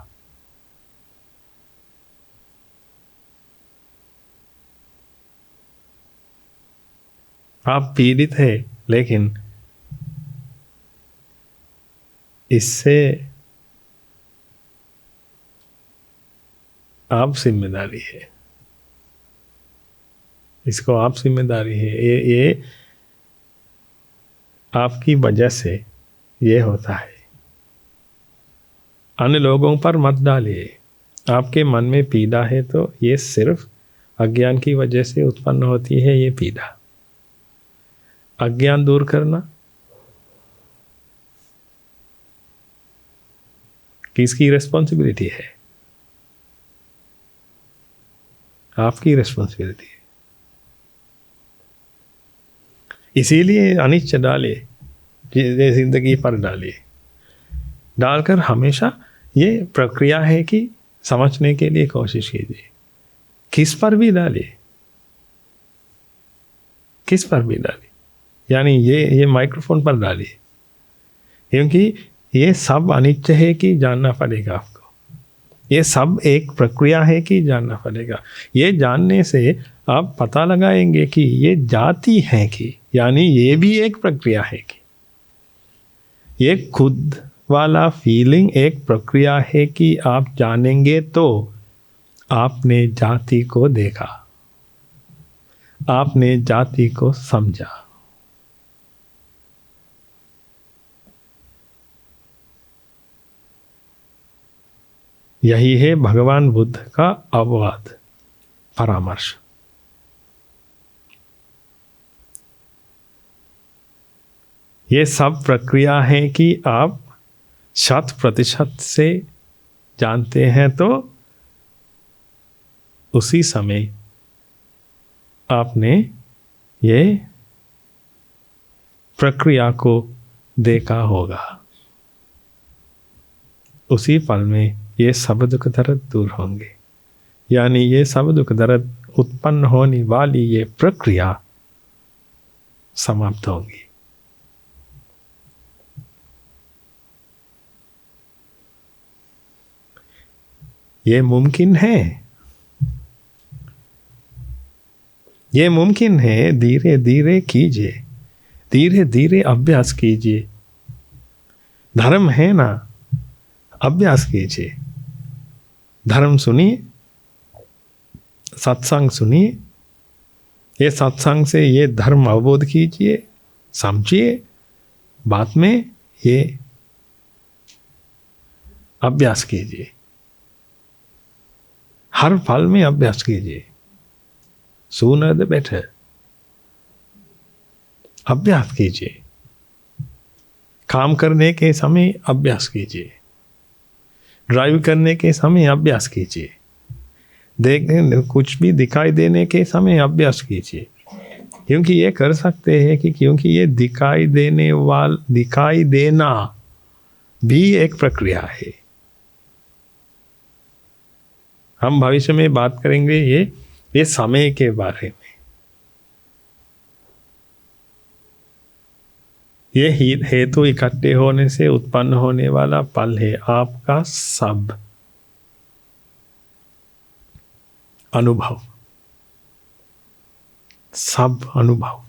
S1: आप पीड़ित है, लेकिन इससे आप जिम्मेदारी है, इसको आप जिम्मेदारी है। ये आपकी वजह से ये होता है। अन्य लोगों पर मत डालिए। आपके मन में पीड़ा है तो ये सिर्फ अज्ञान की वजह से उत्पन्न होती है। ये पीड़ा, अज्ञान दूर करना किसकी रिस्पॉन्सिबिलिटी है? आपकी रिस्पॉन्सिबिलिटी है। इसीलिए अनिश्चय डालिए, जिंदगी पर डालिए। डालकर हमेशा ये प्रक्रिया है कि समझने के लिए कोशिश कीजिए। किस पर भी डालिए, किस पर भी डालिए, यानी ये माइक्रोफोन पर डालिए। क्योंकि ये सब अनित्य है कि जानना पड़ेगा आपको। ये सब एक प्रक्रिया है कि जानना पड़ेगा। ये जानने से आप पता लगाएंगे कि ये जाति है कि, यानी ये भी एक प्रक्रिया है कि, ये खुद वाला फीलिंग एक प्रक्रिया है कि आप जानेंगे तो आपने जाति को देखा, आपने जाति को समझा। यही है भगवान बुद्ध का अववाद, परामर्श। ये सब प्रक्रिया है कि आप 100% से जानते हैं तो उसी समय आपने ये प्रक्रिया को देखा होगा। उसी पल में ये सब दुख दर्द दूर होंगे, यानी ये सब दुख दर्द उत्पन्न होने वाली ये प्रक्रिया समाप्त होंगी। ये मुमकिन है, ये मुमकिन है। धीरे धीरे कीजिए, धीरे धीरे अभ्यास कीजिए। धर्म है ना, अभ्यास कीजिए। धर्म सुनिए, सत्संग सुनिए। ये सत्संग से ये धर्म अवबोध कीजिए, समझिए। बाद में ये अभ्यास कीजिए, हर पल में अभ्यास कीजिए। Sooner the better. अभ्यास कीजिए, काम करने के समय अभ्यास कीजिए, ड्राइव करने के समय अभ्यास कीजिए, देखने कुछ भी दिखाई देने के समय अभ्यास कीजिए। क्योंकि ये कर सकते हैं कि क्योंकि ये दिखाई देना भी एक प्रक्रिया है। हम भविष्य में बात करेंगे ये समय के बारे में। ये हेतु इकट्ठे होने से उत्पन्न होने वाला फल है आपका सब अनुभव, सब अनुभव।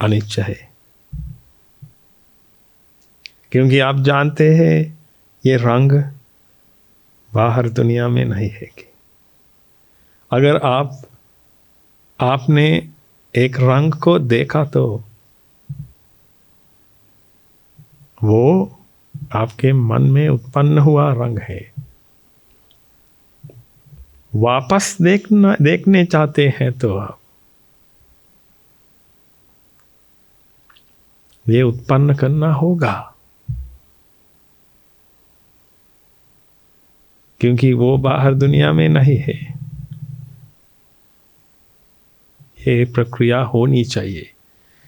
S1: अनिच्छा है, क्योंकि आप जानते हैं ये रंग बाहर दुनिया में नहीं है। कि अगर आपने एक रंग को देखा तो वो आपके मन में उत्पन्न हुआ रंग है। वापस देखने चाहते हैं तो आप ये उत्पन्न करना होगा, क्योंकि वो बाहर दुनिया में नहीं है। ये प्रक्रिया होनी चाहिए।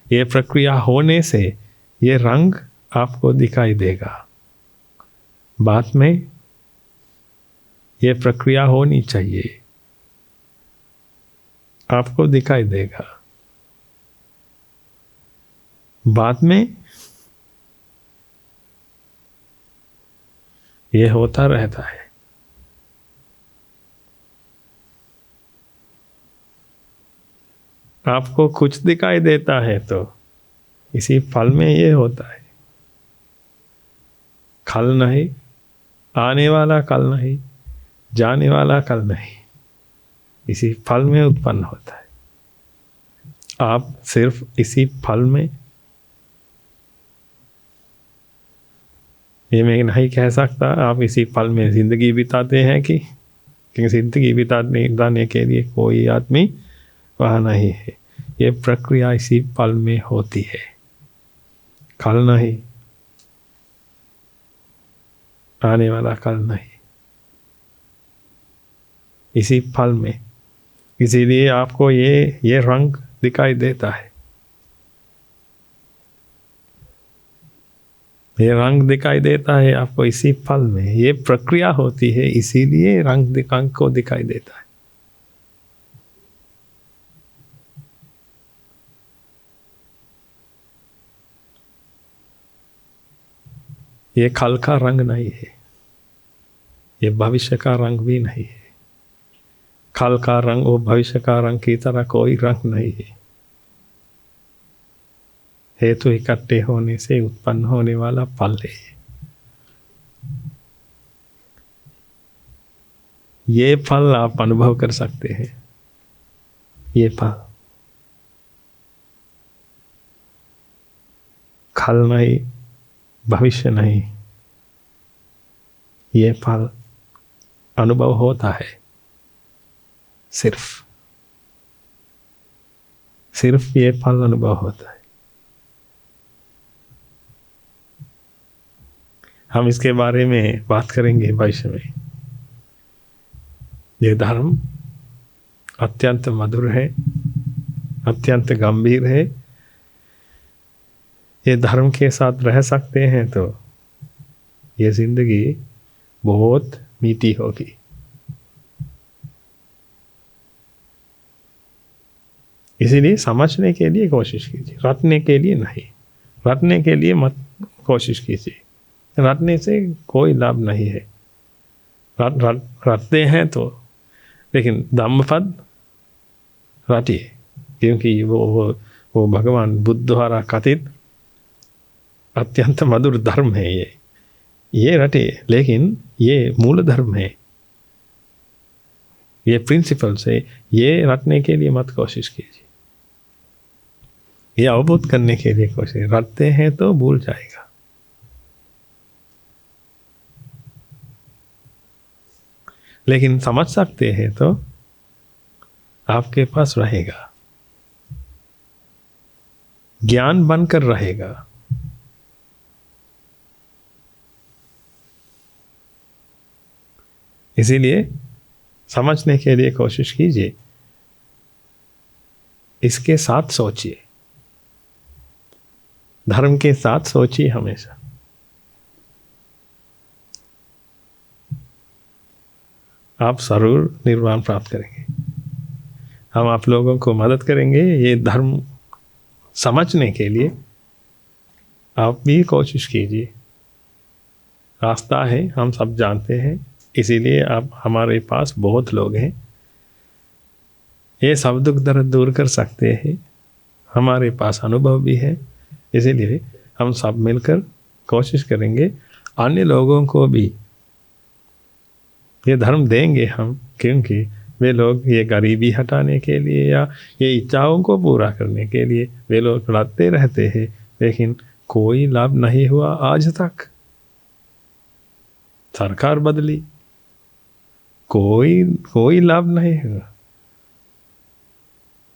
S1: ये प्रक्रिया होने से ये रंग आपको दिखाई देगा। बाद में ये प्रक्रिया होनी चाहिए, आपको दिखाई देगा। बाद में ये होता रहता है। आपको कुछ दिखाई देता है तो इसी फल में ये होता है। कल नहीं, आने वाला कल नहीं, जाने वाला कल नहीं, इसी फल में उत्पन्न होता है। आप सिर्फ इसी फल में, ये मैं नहीं कह सकता आप इसी फल में जिंदगी बिताते हैं कि, क्योंकि जिंदगी बिताने के लिए कोई आदमी वहाँ नहीं है। ये प्रक्रिया इसी पल में होती है, कल नहीं, आने वाला कल नहीं, इसी पल में। इसीलिए आपको ये रंग दिखाई देता है। ये रंग दिखाई देता है आपको इसी पल में। ये प्रक्रिया होती है, इसीलिए रंग को दिखाई देता है। ये कल का रंग नहीं है, ये भविष्य का रंग भी नहीं है। कल का रंग वो भविष्य का रंग की तरह कोई रंग नहीं है। हेतु इकट्ठे होने से उत्पन्न होने वाला फल है। ये फल आप अनुभव कर सकते हैं। ये फल कल नहीं, भविष्य नहीं, ये फल अनुभव होता है। सिर्फ ये फल अनुभव होता है। हम इसके बारे में बात करेंगे भविष्य में। ये धर्म अत्यंत मधुर है, अत्यंत गंभीर है। ये धर्म के साथ रह सकते हैं तो ये जिंदगी बहुत मीठी होगी। इसीलिए समझने के लिए कोशिश कीजिए, रटने के लिए नहीं। रटने के लिए मत कोशिश कीजिए, रटने से कोई लाभ नहीं है। रटते हैं तो, लेकिन धम्मपद रटिए, क्योंकि वो भगवान बुद्ध द्वारा कथित अत्यंत मधुर धर्म है। ये रटिए, लेकिन ये मूल धर्म है। ये प्रिंसिपल से ये रटने के लिए मत कोशिश कीजिए, ये अवबोध करने के लिए कोशिश। रटते हैं तो भूल जाएगा। लेकिन समझ सकते हैं तो आपके पास रहेगा, ज्ञान बनकर रहेगा। इसीलिए समझने के लिए कोशिश कीजिए, इसके साथ सोचिए, धर्म के साथ सोचिए हमेशा। आप जरूर निर्वाण प्राप्त करेंगे। हम आप लोगों को मदद करेंगे ये धर्म समझने के लिए। आप भी कोशिश कीजिए, रास्ता है, हम सब जानते हैं, इसीलिए आप हमारे पास बहुत लोग हैं, ये सब दुख दर्द दूर कर सकते हैं, हमारे पास अनुभव भी है, इसीलिए हम सब मिलकर कोशिश करेंगे अन्य लोगों को भी ये धर्म देंगे हम, क्योंकि वे लोग ये गरीबी हटाने के लिए या ये इच्छाओं को पूरा करने के लिए वे लोग लड़ते रहते हैं, लेकिन कोई लाभ नहीं हुआ आज तक। सरकार बदली, कोई लाभ नहीं हुआ।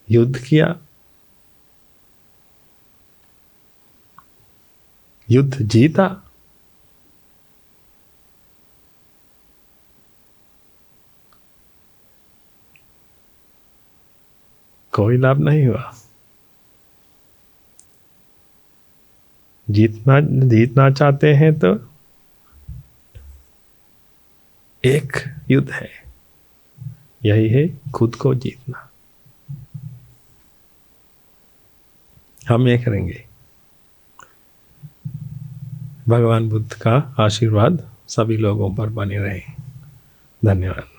S1: युद्ध किया, युद्ध जीता, कोई लाभ नहीं हुआ। जीतना चाहते हैं तो एक युद्ध है, यही है खुद को जीतना। हम ये करेंगे। भगवान बुद्ध का आशीर्वाद सभी लोगों पर बने रहे। धन्यवाद।